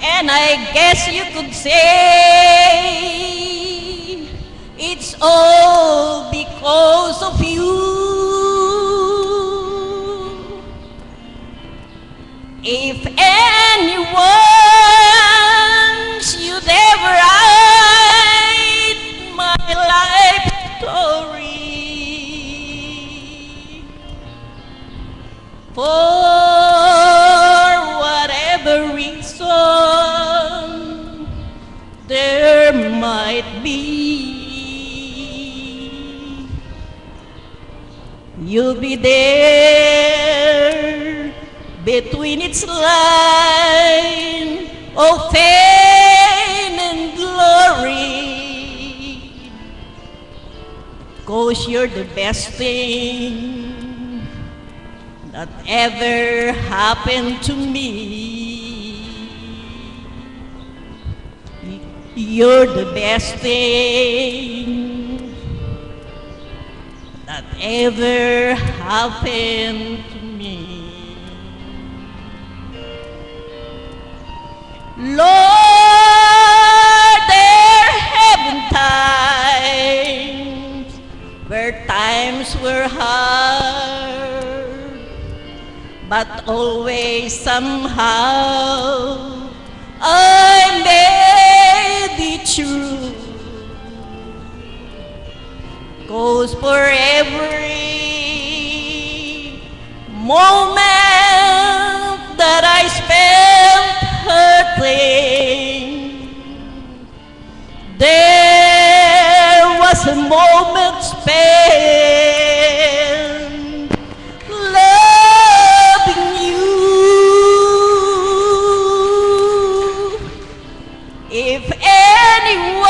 And I guess you could say it's all because of you. If anyone should ever write my life story, for whatever reason there might be, you'll be there between its line of fame and glory, 'cause you're the best thing that ever happened to me. You're the best thing that ever happened to me. Lord, there have been times where times were hard, but always somehow I made it through. 'Cause for every moment that I spent hurting, there was a moment spent loving you. If anyone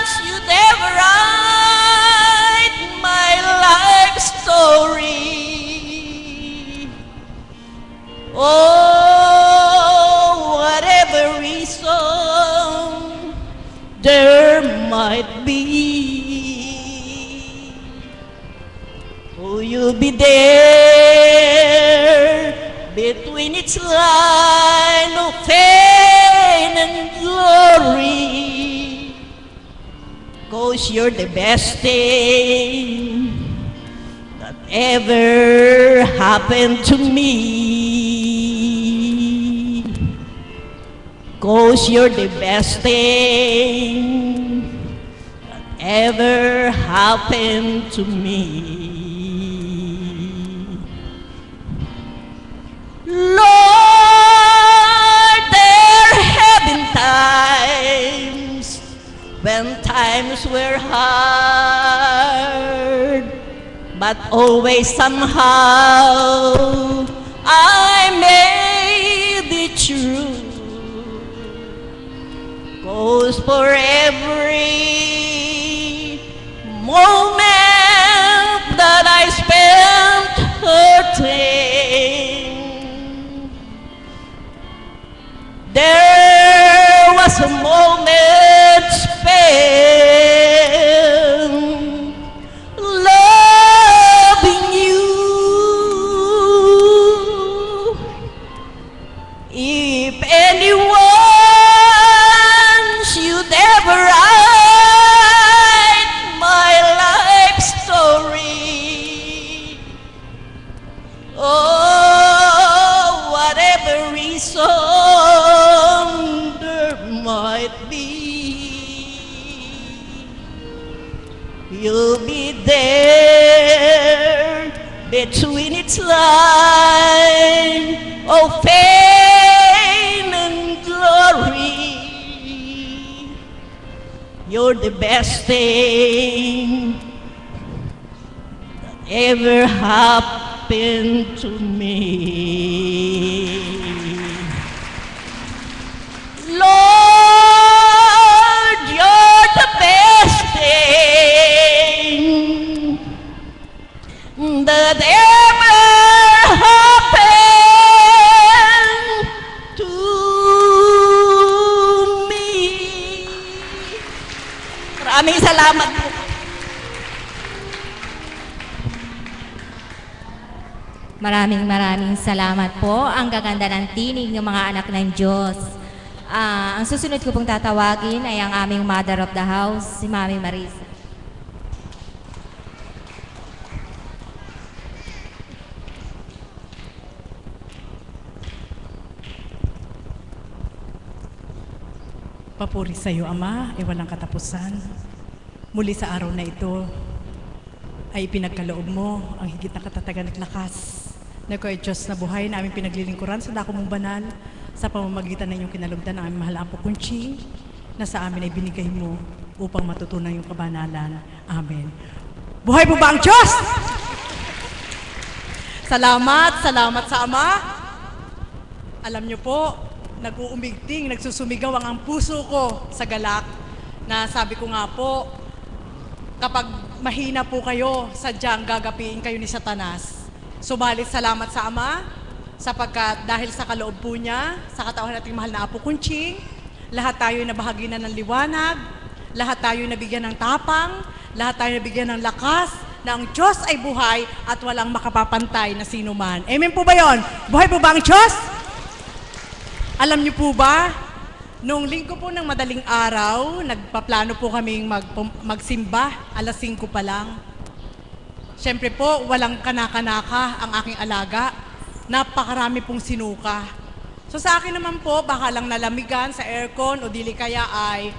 should ever write my life story, oh, whatever reason there might be, oh, you'll be there between its line of fame and glory, 'cause you're the best thing that ever happened to me. 'Cause you're the best thing that ever happened to me. Lord, there have been times when times were hard, but always somehow I made it through. 'Cause for every moment that I spent hurting, there was a moment spent loving you. If anyone should ever write my life story, oh, whatever reason there might be, you'll be there between its line of fame and glory. You're the best thing that ever happened to me. Lord, you're the best thing that ever happened to me. Maraming salamat po. Maraming salamat po. Ang gaganda ng tinig ng mga anak ng Diyos. Ang susunod ko pong tatawagin ay ang aming Mother of the House, si Mami Marisa. Papuri sa iyo, Ama, ay walang katapusan. Muli sa araw na ito, ay ipinagkaloob mo ang higit na katatagan at lakas na ikaw ay Diyos na buhay na aming pinaglilingkuran sa dako mong banal sa pamamagitan ng iyong kinalugdan ng aming mahal ang pukunching na sa amin ay binigay mo upang matutunan yung kabanalan. Amen. Buhay po ba ang Diyos? Salamat sa Ama. Alam niyo po, nag-uumigting, nagsusumigaw ang puso ko sa galak na sabi ko nga po, kapag mahina po kayo, sadyang gagapiin kayo ni Satanas. Subalit salamat sa Ama, sapagkat dahil sa kaloob po niya, sa katawan nating mahal na Apo Kunching, lahat tayo nabahagi na ng liwanag, lahat tayo nabigyan ng tapang, lahat tayo nabigyan ng lakas, na ang Diyos ay buhay at walang makapapantay na sino man. Amen po ba yon? Buhay po ba ang Diyos? Alam niyo po ba, noong linggo po ng madaling araw, nagpaplano po kaming magsimba, alas 5 pa lang. Siyempre po, walang kanaka-naka ang aking alaga. Napakarami pong sinuka. So sa akin naman po, baka lang nalamigan sa aircon o dili kaya ay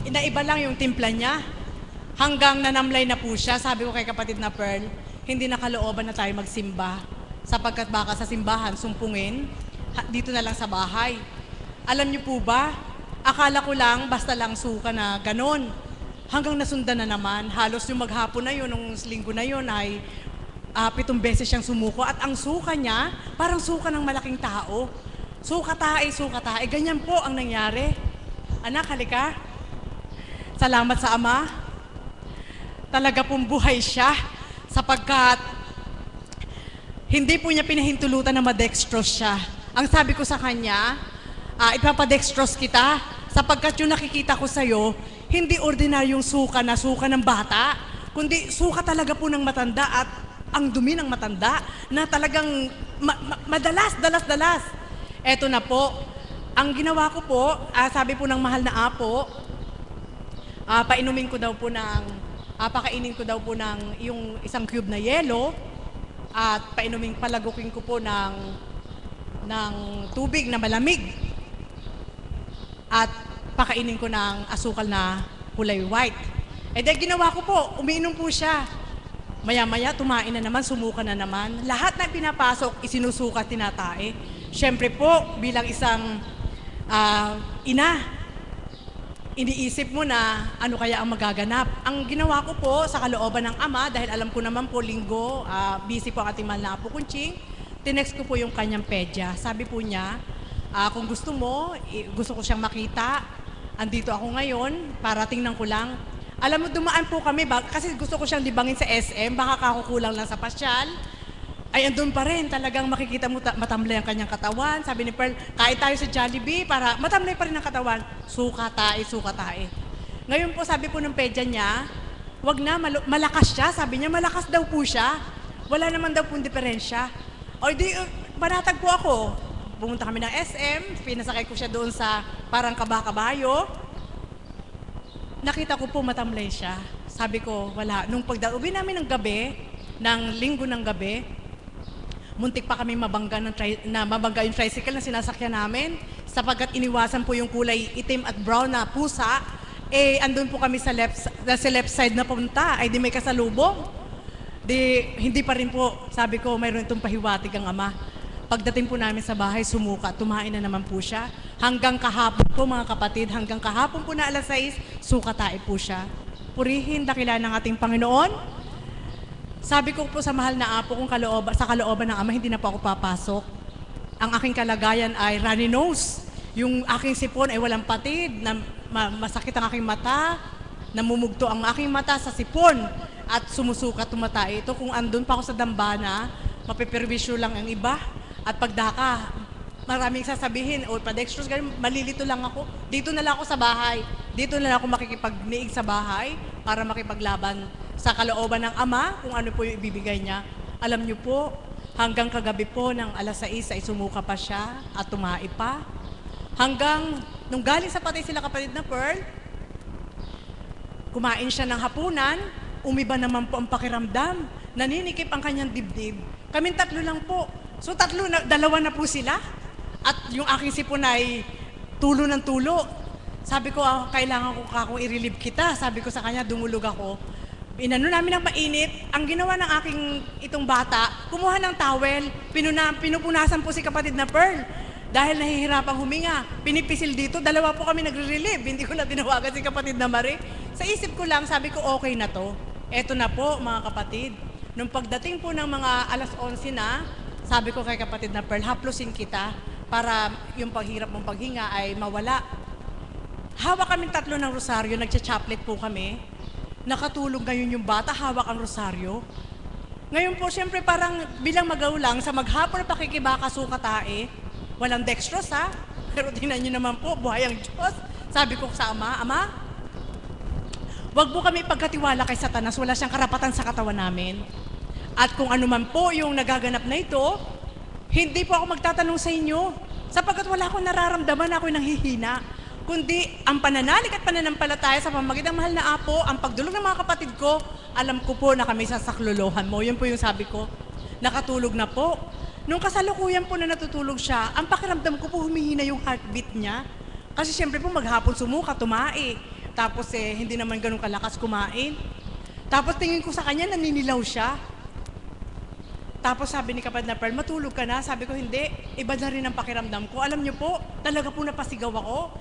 inaiba lang yung timpla niya. Hanggang nanamlay na po siya, sabi ko kay kapatid na Pearl, hindi nakalooban na tayo magsimba. Sapagkat baka sa simbahan, sumpungin, dito na lang sa bahay. Alam niyo po ba, akala ko lang basta lang suka na ganon. Hanggang nasundan na naman, halos yung maghapon na yun, nung linggo na yun ay 7 beses siyang sumuko. At ang suka niya, parang suka ng malaking tao. Suka tae. Ganyan po ang nangyari. Anak, halika. Salamat sa Ama. Talaga pong buhay siya sapagkat hindi po niya pinahintulutan na ma-dextrose siya. Ang sabi ko sa kanya, ipapadextrose kita sapagkat yung nakikita ko sa'yo, hindi ordinaryong suka na suka ng bata, kundi suka talaga po ng matanda at ang dumi ng matanda na talagang dalas. Eto na po, ang ginawa ko po, sabi po ng mahal na Apo, pakainin ko daw po ng yung isang cube na yelo at palagukin ko po ng tubig na malamig at pakainin ko ng asukal na kulay white. Eh dahil ginawa ko po, umiinom po siya. Maya-maya, tumain na naman, sumuka na naman. Lahat na pinapasok, isinusuka, tinatae. Siyempre po, bilang isang ina, iniisip mo na ano kaya ang magaganap. Ang ginawa ko po sa kalooban ng ama, dahil alam ko naman po linggo, busy po ang ating mahal na Apo Kunching, tinext ko po yung kanyang pedya. Sabi po niya, kung gusto mo, gusto ko siyang makita, andito ako ngayon, para tingnan ko lang. Alam mo, dumaan po kami, kasi gusto ko siyang libangin sa SM, baka kakukulang lang sa pasyal. Ay, andun pa rin, talagang makikita mo matamlay ang kanyang katawan. Sabi ni Pearl, kain tayo sa Jollibee para matamlay pa rin ang katawan. Suka tae, suka tae. Ngayon po, sabi po ng pedya niya, wag na, malakas siya. Sabi niya, malakas daw po siya. Wala naman daw pong diferensya. O di, panatag po ako. Pumunta kami ng SM, pinasakay ko siya doon sa parang kabakabayo. Nakita ko po matamlay siya. Sabi ko, wala. Nung pagdauwi namin ng gabi, ng linggo ng gabi, muntik pa kami mabangga yung tricycle na sinasakyan namin sapagkat iniwasan po yung kulay itim at brown na pusa. Eh, andun po kami sa left side na punta. Ay, di may kasalubong. Di, hindi pa rin po, sabi ko, mayroon itong pahiwatig ang ama. Pagdating po namin sa bahay, sumuka, tumain na naman po siya. Hanggang kahapon po, mga kapatid, hanggang kahapon po na alas 6, suka tae po siya. Purihin, dakilan ng ating Panginoon. Sabi ko po sa mahal na Apo, sa kalooban ng ama, hindi na po ako papasok. Ang aking kalagayan ay runny nose. Yung aking sipon ay walang patid, masakit ang aking mata, namumugto ang aking mata sa sipon, at sumusuka, tumatae. Ito kung andun pa ako sa dambana, mapiperwisyo lang ang iba. At pagdaka, maraming sasabihin, o padextrose, malilito lang ako. Dito na lang ako sa bahay. Dito na lang ako makikipagniig sa bahay para makipaglaban sa kalooban ng ama, kung ano po yung ibibigay niya. Alam niyo po, hanggang kagabi po ng alas 6 ay sumuka pa siya at tumae pa. Hanggang nung galing sa patay sila kapatid na Pearl, kumain siya ng hapunan, umiba naman po ang pakiramdam, naninikip ang kanyang dibdib. Kaming tatlo lang po. So dalawa na po sila. At yung aking sipon ay tulo ng tulo. Sabi ko, kailangan ko kakong i-relieve kita. Sabi ko sa kanya, dumulog ako. Inano namin ng mainit, ang ginawa ng aking itong bata, kumuha ng towel, pinupunasan po si kapatid na Pearl. Dahil nahihirapang huminga, pinipisil dito, dalawa po kami nagre-relieve, hindi ko na tinawagan si kapatid na Marie. Sa isip ko lang, sabi ko okay na to. Eto na po mga kapatid. Nung pagdating po ng mga alas 11 na, sabi ko kay kapatid na Pearl, haplusin kita para yung paghirap mong paghinga ay mawala. Hawak kami tatlo ng rosaryo, nagcha-chaplet po kami. Nakatulog ngayon yung bata, hawak ang rosaryo. Ngayon po, siyempre parang bilang magaw sa maghapon na pakikibaka suka tae, walang dextrose ha, pero tingnan nyo naman po, buhay ang Diyos. Sabi ko sa ama, wag po kami pagkatiwala kay Satanas, wala siyang karapatan sa katawan namin. At kung ano man po yung nagaganap na ito, hindi po ako magtatanong sa inyo, sapagkat wala akong nararamdaman, ako'y nanghihina. Kundi ang pananalig at pananampalataya sa pamamagitan ng mahal na Apo, ang pagdulog ng mga kapatid ko, alam ko po na kami sasaklolohan mo. Yun po yung sabi ko. Nakatulog na po. Nung kasalukuyan po na natutulog siya, ang pakiramdam ko po humihina yung heartbeat niya. Kasi siyempre po maghapon sumuka, tumae. Tapos hindi naman ganun kalakas kumain. Tapos tingin ko sa kanya, naninilaw siya. Tapos sabi ni kapatid na Pearl, matulog ka na? Sabi ko, hindi. Iba na rin ang pakiramdam ko. Alam niyo po, talaga po napasigaw ako.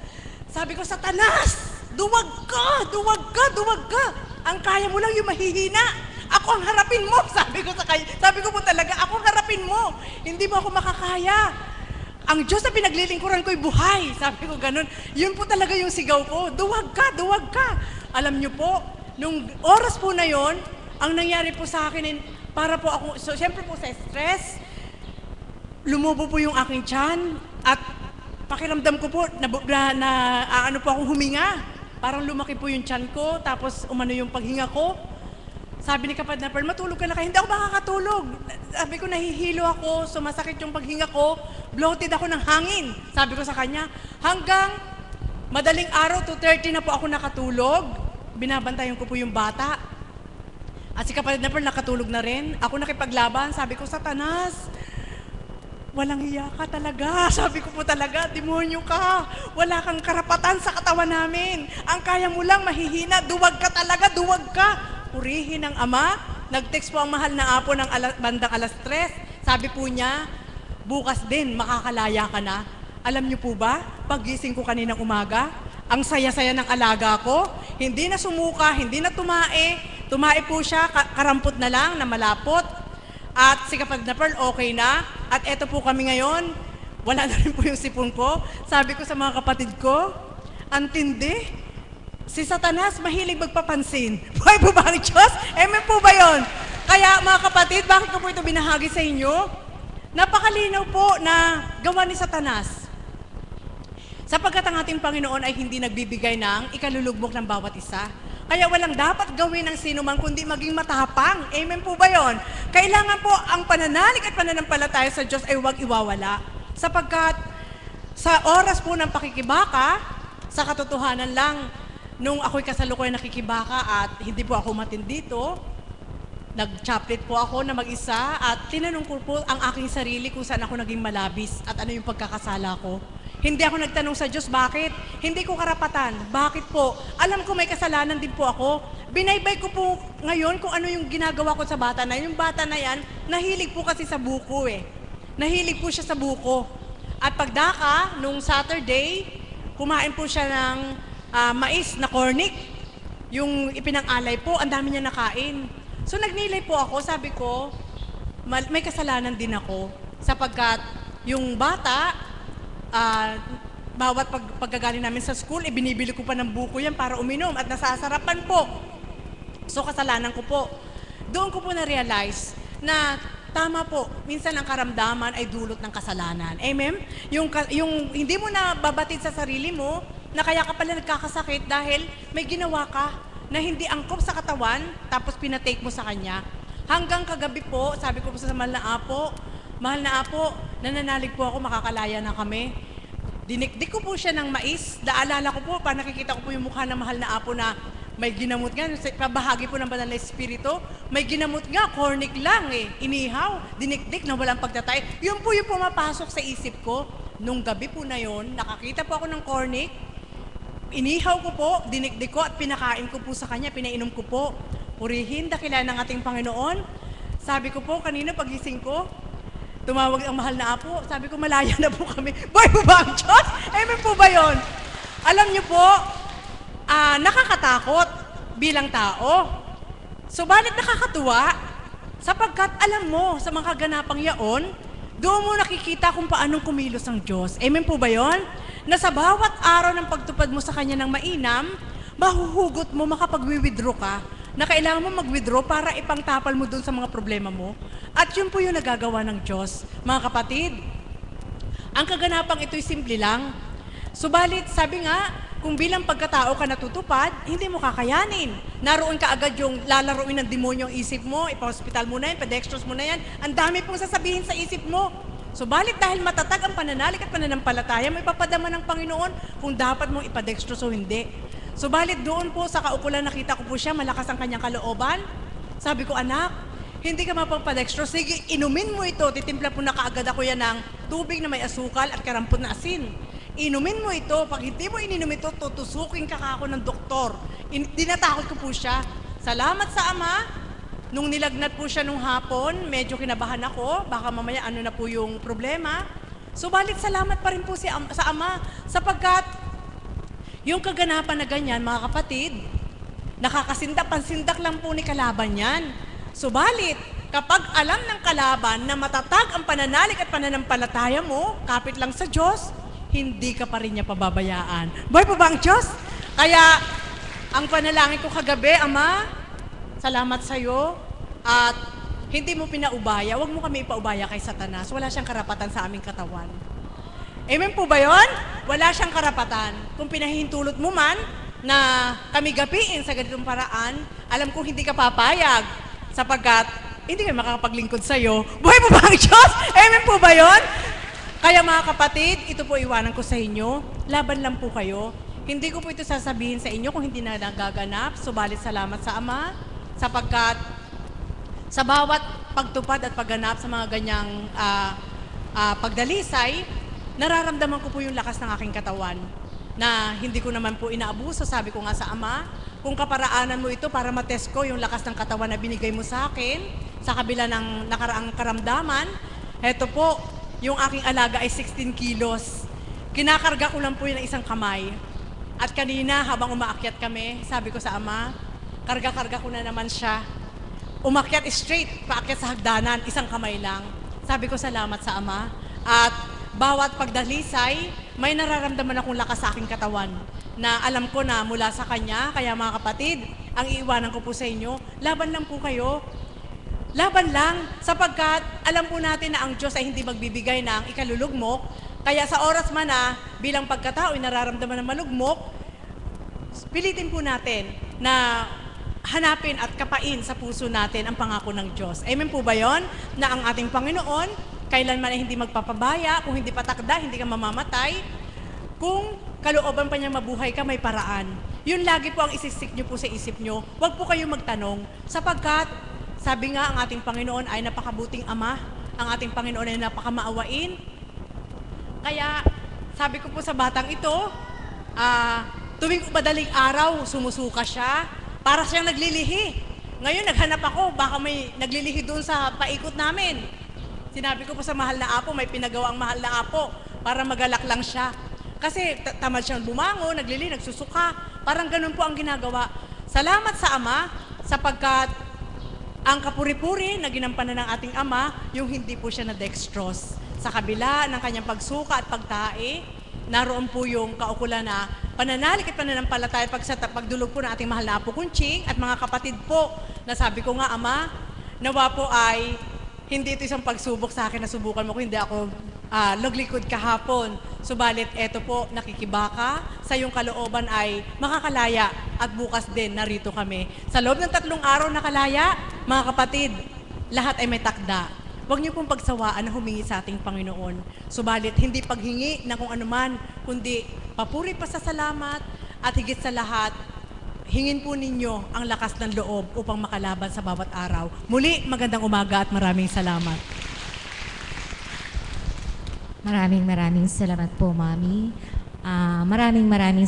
Sabi ko, Satanas! Duwag ka! Duwag ka! Duwag ka! Ang kaya mo lang yung mahihina. Ako ang harapin mo! Sabi ko sa kanya. Sabi ko po talaga, ako ang harapin mo. Hindi mo ako makakaya. Ang Diyos na pinaglilingkuran ko'y buhay. Sabi ko ganun. Yun po talaga yung sigaw ko. Duwag ka! Duwag ka! Alam niyo po, nung oras po na yon, ang nangyari po sa akin, para po ako, so siyempre po sa stress, lumubo po yung aking tiyan at pakiramdam ko po ano po akong huminga. Parang lumaki po yung tiyan ko, tapos umano yung paghinga ko. Sabi ni kapatid na Pearl, matulog ka na kayo. Hindi ako makakatulog. Sabi ko, nahihilo ako, sumasakit yung paghinga ko, bloated ako ng hangin. Sabi ko sa kanya, hanggang madaling araw, 2:30 na po ako nakatulog. Binabantayan ko po yung bata. At si kapatid na Pearl nakatulog na rin. Ako nakipaglaban, sabi ko, Satanas, walang hiya ka talaga. Sabi ko po talaga, demonyo ka. Wala kang karapatan sa katawan namin. Ang kaya mo lang mahihina, duwag ka talaga, duwag ka. Purihin ang ama. Nag-text po ang mahal na apo ng bandang alas 3. Sabi po niya, bukas din, makakalaya ka na. Alam niyo po ba, paggising ko kaninang umaga, ang saya-saya ng alaga ko, hindi na sumuka, hindi na tumae. Tumae po siya, karampot na lang, na malapot. At si kapatid na Pearl, okay na. At eto po kami ngayon, wala na rin po yung sipon ko. Sabi ko sa mga kapatid ko, antindi. Si Satanas mahilig magpapansin. Buhay po ba ang Diyos? Amen po ba yun? Kaya mga kapatid, bakit ko po ito binahagi sa inyo? Napakalinaw po na gawa ni Satanas. Sapagkat ang ating Panginoon ay hindi nagbibigay ng ikalulugmok ng bawat isa. Kaya walang dapat gawin ng sino man kundi maging matapang. Amen po ba yun? Kailangan po ang pananalig at pananampalataya sa Diyos ay huwag iwawala. Sapagkat sa oras po ng pakikibaka, sa katotohanan lang, nung ako'y kasalukuyan nakikibaka at hindi po ako matindi dito, nag-chaplet po ako na mag-isa at tinanong ko po ang aking sarili kung saan ako naging malabis at ano yung pagkakasala ko. Hindi ako nagtanong sa Diyos, bakit? Hindi ko karapatan. Bakit po? Alam ko may kasalanan din po ako. Binaybay ko po ngayon kung ano yung ginagawa ko sa bata na. Yung bata na yan, nahilig po kasi sa buko eh. Nahilig po siya sa buko. At pagdaka, nung Saturday, kumain po siya ng mais na cornic. Yung ipinang-alay po, ang dami niya nakain. So nagnilay po ako, sabi ko, may kasalanan din ako. Sapagkat yung bata, bawat paggagaling namin sa school, binibili ko pa ng buko yan para uminom at nasasarapan po. So kasalanan ko po. Doon ko po na-realize na tama po, minsan ang karamdaman ay dulot ng kasalanan. Amen? Yung hindi mo na babatid sa sarili mo na kaya ka pala nagkakasakit dahil may ginawa ka na hindi angkop sa katawan tapos pinatake mo sa kanya. Hanggang kagabi po, sabi ko po sa mahal na apo, nananalig po ako, makakalaya na kami. Dinikdik ko po siya ng mais. Naalala ko po, pa nakikita ko po yung mukha ng mahal na apo na may ginamot nga, pabahagi po ng banal na espiritu, may ginamot nga, cornic lang eh, inihaw, dinikdik na walang pagtatay. Yun po yung pumapasok sa isip ko. Nung gabi po na yun, nakakita po ako ng cornic, inihaw ko po, dinikdik ko at pinakain ko po sa kanya, pinainom ko po. Purihin, dakilan ng ating Panginoon. Sabi ko po, kanina pagising ko, tumawag ang mahal na apo, sabi ko, malaya na po kami. Boy po ba ang Diyos? Amen po ba yun? Alam niyo po, nakakatakot bilang tao. Subalit nakakatuwa, sapagkat alam mo, sa mga kaganapang yaon, doon mo nakikita kung paanong kumilos ang Diyos. Amen po ba yun? Na sa bawat araw ng pagtupad mo sa Kanya ng mainam, mahuhugot mo, makapag-withdraw ka, na kailangan mo mag-withdraw para ipangtapal mo doon sa mga problema mo. At yun po yung nagagawa ng Diyos. Mga kapatid, ang kaganapang ito'y simple lang. Subalit, sabi nga, kung bilang pagkatao ka natutupad, hindi mo kakayanin. Naroon ka agad yung lalaruin ng demonyo ang isip mo, ipa-hospital mo na yan, pa-dextrose mo na yan, ang dami pong sasabihin sa isip mo. Subalit dahil matatag ang pananalig at pananampalataya, may papadama ng Panginoon kung dapat mong ipa-dextrose o hindi. Subalit doon po sa kaukulan nakita ko po siya, malakas ang kanyang kalooban. Sabi ko, anak, hindi ka mapagpa-dextrose, sige, inumin mo ito, titimpla po na kaagad ako yan ng tubig na may asukal at karampot na asin. Inumin mo ito, pag hindi mo ininom ito, tutusukin ka ako ng doktor. Dinatakot ko po siya. Salamat sa Ama, nung nilagnat po siya nung hapon, medyo kinabahan ako, baka mamaya ano na po yung problema. Subalit salamat pa rin po sa Ama, sapagkat yung kaganapan na ganyan, mga kapatid, nakakasindak, pansindak lang po ni kalaban yan. Subalit, kapag alam ng kalaban na matatag ang pananalig at pananampalataya mo, kapit lang sa Diyos, hindi ka pa rin niya pababayaan. Boy po ba ang Diyos? Kaya, ang panalangin ko kagabi, Ama, salamat sa iyo at hindi mo pinaubaya. Huwag mo kami ipaubaya kay Satanas. Wala siyang karapatan sa aming katawan. Amen po ba yun? Wala siyang karapatan. Kung pinahihintulot mo man na kami gapiin sa ganitong paraan, alam kong hindi ka papayag sapagkat hindi ka makakapaglingkod sa iyo. Buhay po ba ang Diyos? Amen po ba yun? Kaya mga kapatid, ito po iwanan ko sa inyo. Laban lang po kayo. Hindi ko po ito sasabihin sa inyo kung hindi na nagaganap. Subalit salamat sa Ama sapagkat sa bawat pagtupad at pagganap sa mga ganyang pagdalisay, nararamdaman ko po yung lakas ng aking katawan na hindi ko naman po inaabuso. Sabi ko nga sa Ama, kung kaparaanan mo ito para matest ko yung lakas ng katawan na binigay mo sa akin, sa kabila ng nakaraang karamdaman, eto po, yung aking alaga ay 16 kilos. Kinakarga ko lang po yun ng isang kamay. At kanina, habang umaakyat kami, sabi ko sa Ama, karga-karga ko na naman siya. Umakyat straight, paakyat sa hagdanan, isang kamay lang. Sabi ko salamat sa Ama. At bawat pagdalisay, may nararamdaman akong lakas sa aking katawan na alam ko na mula sa Kanya. Kaya mga kapatid, ang iiwanan ko po sa inyo, laban lang po kayo. Laban lang, sapagkat alam po natin na ang Diyos ay hindi magbibigay ng ikalulugmok. Kaya sa oras man na bilang pagkatao ay nararamdaman ng malugmok, pilitin po natin na hanapin at kapain sa puso natin ang pangako ng Diyos. Amen po ba yon? Na ang ating Panginoon, kailanman ay hindi magpapabaya, kung hindi patakda, hindi ka mamamatay. Kung kalooban pa niya mabuhay ka, may paraan. Yun lagi po ang isisik nyo po sa isip nyo. Huwag po kayong magtanong, sapagkat sabi nga, ang ating Panginoon ay napakabuting Ama, ang ating Panginoon ay napakamaawain. Kaya, sabi ko po sa batang ito, tuwing madaling araw, sumusuka siya, para siyang naglilihi. Ngayon, naghanap ako, baka may naglilihi doon sa paikot namin. Sinabi ko po sa mahal na apo, may pinagawa ang mahal na apo, para magalak lang siya. Kasi tamad siyang bumango, naglilihi, nagsusuka. Parang ganun po ang ginagawa. Salamat sa Ama, sapagkat ang kapuri-puri na ginampanan ng ating Ama, yung hindi po siya na-dextrose. Sa kabila ng kanyang pagsuka at pagtae, naroon po yung kaukulan na pananalig at pananampalataya pagdulog po ng ating mahal na Apo Kunching at mga kapatid po na sabi ko nga, Ama, nawa po ay hindi ito isang pagsubok sa akin na subukan mo kung hindi ako loglikod kahapon. Subalit eto po, nakikibaka, sa iyong kalooban ay makakalaya at bukas din narito kami. Sa loob ng 3 araw nakalaya, mga kapatid, lahat ay may takda. Huwag niyo pong pagsawaan na humingi sa ating Panginoon. Subalit, hindi paghingi na kung anuman, kundi papuri pa sa salamat at higit sa lahat, hingin po ninyo ang lakas ng loob upang makalaban sa bawat araw. Muli, magandang umaga at maraming salamat. Maraming salamat po, Mami. Maraming